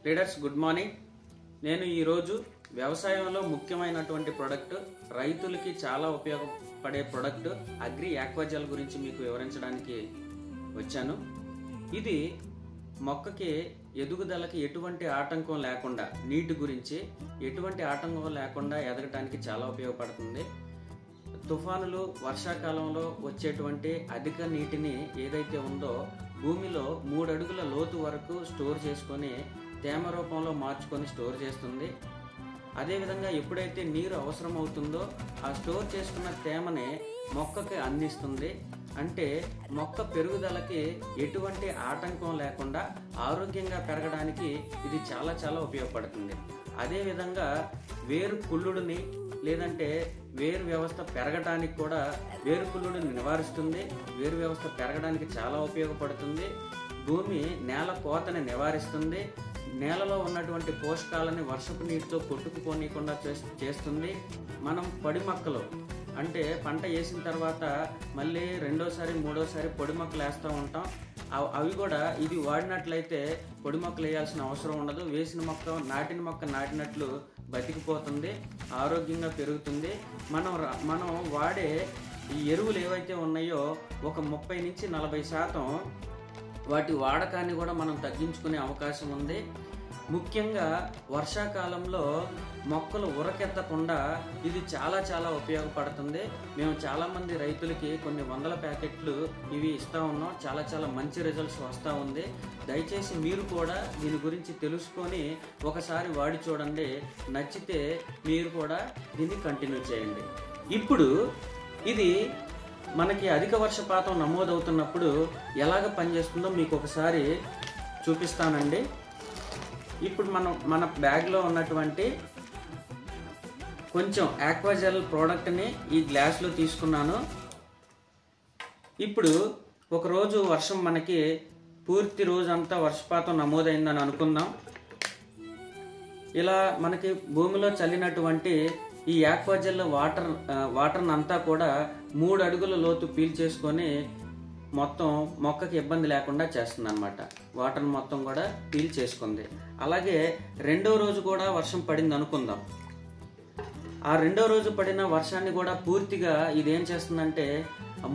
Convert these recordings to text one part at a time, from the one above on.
Traders good morning. నేను ఈరోజు వ్యవసాయంలో ముఖ్యమైనటువంటి ప్రొడక్ట్, రైతులకి చాలా ఉపయోగపడే ప్రొడక్ట్ అగ్రి ఆక్వాజెల్ గురించి మీకు వివరించడానికి వచ్చాను. ఇది మొక్కకి ఎదుగుదలకి ఎటువంటి ఆటంకం లేకుండా, నీటి గురించి ఎటువంటి ఆటంకం లేకుండా ఎదగటానికి చాలా ఉపయోగపడుతుంది. తుఫానులు, వర్షాకాలంలో వచ్చేటువంటి అధిక నీటిని ఏదైతే ఉందో భూమిలో 3 అడుగుల లోతు వరకు స్టోర్ చేసుకొని తేమ రూపంలో మార్చుకొని స్టోర్ చేస్తుంది. అదేవిధంగా ఎప్పుడైతే నీరు అవసరం అవుతుందో ఆ స్టోర్ చేసుకున్న తేమని మొక్కకి అందిస్తుంది. అంటే మొక్క పెరుగుదలకి ఎటువంటి ఆటంకం లేకుండా ఆరోగ్యంగా పెరగడానికి ఇది చాలా ఉపయోగపడుతుంది. అదేవిధంగా వేరు కుళ్ళుడిని లేదంటే వేరు వ్యవస్థ పెరగడానికి కూడా వేరు కుళ్ళుడిని నివారిస్తుంది. వేరు వ్యవస్థ పెరగడానికి చాలా ఉపయోగపడుతుంది. భూమి నేల కోతని నివారిస్తుంది. నేలలో ఉన్నటువంటి పోషకాలని వర్షపు నీటితో కొట్టుకుపోనీయకుండా చేస్తుంది. మనం పొడి మొక్కలు అంటే పంట వేసిన తర్వాత మళ్ళీ రెండోసారి మూడోసారి పొడి మొక్కలు వేస్తూ ఉంటాం. అవి కూడా ఇది వాడినట్లయితే పొడి మొక్కలు వేయాల్సిన అవసరం ఉండదు. వేసిన మొక్క, నాటిన మొక్క నాటినట్లు బతికిపోతుంది, ఆరోగ్యంగా పెరుగుతుంది. మనం వాడే ఈ ఎరువులు ఏవైతే ఉన్నాయో ఒక 30 నుంచి 40% వాటి వాడకాన్ని కూడా మనం తగ్గించుకునే అవకాశం ఉంది. ముఖ్యంగా వర్షాకాలంలో మొక్కలు ఉరకెత్తకుండా ఇది చాలా ఉపయోగపడుతుంది. మేము చాలామంది రైతులకి కొన్ని వందల ప్యాకెట్లు ఇవి ఇస్తూ ఉన్నాం. చాలా మంచి రిజల్ట్స్ వస్తూ ఉంది. దయచేసి మీరు కూడా దీని గురించి తెలుసుకొని ఒకసారి వాడి చూడండి. నచ్చితే మీరు కూడా దీన్ని కంటిన్యూ చేయండి. ఇప్పుడు ఇది మనకి అధిక వర్షపాతం నమోదవుతున్నప్పుడు ఎలాగ పనిచేస్తుందో మీకు ఒకసారి చూపిస్తానండి. ఇప్పుడు మన బ్యాగ్లో ఉన్నటువంటి కొంచెం ఆక్వాజెల్ ప్రోడక్ట్ని ఈ గ్లాస్లో తీసుకున్నాను. ఇప్పుడు ఒకరోజు వర్షం మనకి పూర్తి రోజంతా వర్షపాతం నమోదైందని అనుకుందాం. ఇలా మనకి భూమిలో చల్లినటువంటి ఈ ఆక్వాజెల్ వాటర్ని అంతా కూడా 3 అడుగుల లోతు పీల్చేసుకొని మొత్తం మొక్కకి ఇబ్బంది లేకుండా చేస్తుంది అన్నమాట. వాటర్ మొత్తం కూడా పీల్చేసుకుంది. అలాగే రెండో రోజు కూడా వర్షం పడింది అనుకుందాం. ఆ రెండో రోజు పడిన వర్షాన్ని కూడా పూర్తిగా ఇది ఏం చేస్తుందంటే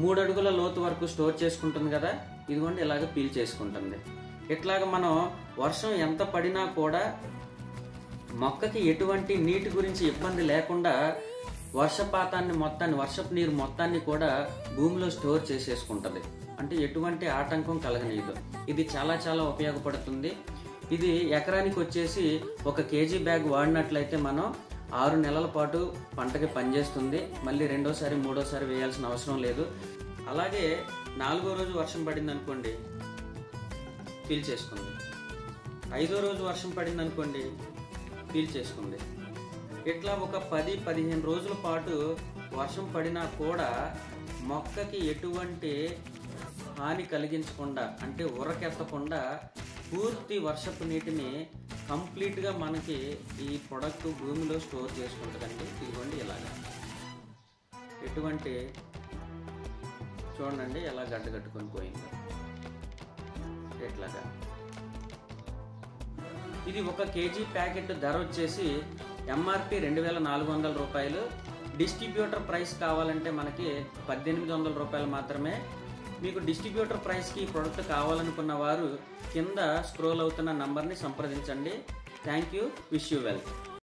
3 అడుగుల లోతు వరకు స్టోర్ చేసుకుంటుంది కదా, ఇదిగోండి ఇలాగ పీల్చేసుకుంటుంది. ఇట్లాగ మనం వర్షం ఎంత పడినా కూడా మొక్కకి ఎటువంటి నీటి గురించి ఇబ్బంది లేకుండా వర్షపు నీరు మొత్తాన్ని కూడా భూమిలో స్టోర్ చేసేసుకుంటుంది. అంటే ఎటువంటి ఆటంకం కలగనీయదు. ఇది చాలా ఉపయోగపడుతుంది. ఇది ఎకరానికి వచ్చేసి 1 కేజీ బ్యాగ్ వాడినట్లయితే మనం 6 నెలల పాటు పంటకి పనిచేస్తుంది. మళ్ళీ రెండోసారి మూడోసారి వేయాల్సిన అవసరం లేదు. అలాగే 4వ రోజు వర్షం పడింది అనుకోండి, పీల్చేసుకుంది. 5వ రోజు వర్షం పడింది అనుకోండి, పీల్చేసుకుంది. ఇట్లా ఒక 10-15 రోజుల పాటు వర్షం పడినా కూడా మొక్కకి ఎటువంటి హాని కలిగించకుండా, అంటే ఉరకెత్తకుండా పూర్తి వర్షపు నీటిని కంప్లీట్గా మనకి ఈ ప్రొడక్ట్ భూమిలో స్టోర్ చేసుకుంటుందండి. ఇదిగోండి ఇలాగా ఎటువంటి చూడండి ఎలా గడ్డగట్టుకొని పోయిందో ఇట్లాగా. ఇది 1 కేజీ ప్యాకెట్ ధర వచ్చేసి ఎంఆర్పి 2400 రూపాయలు. డిస్ట్రిబ్యూటర్ ప్రైస్ కావాలంటే మనకి 1800 రూపాయలు మాత్రమే. మీకు డిస్ట్రిబ్యూటర్ ప్రైస్కి ఈ ప్రోడక్ట్ కావాలనుకున్న వారు కింద స్క్రోల్ అవుతున్న నంబర్ని సంప్రదించండి. Thank you. Wish you well.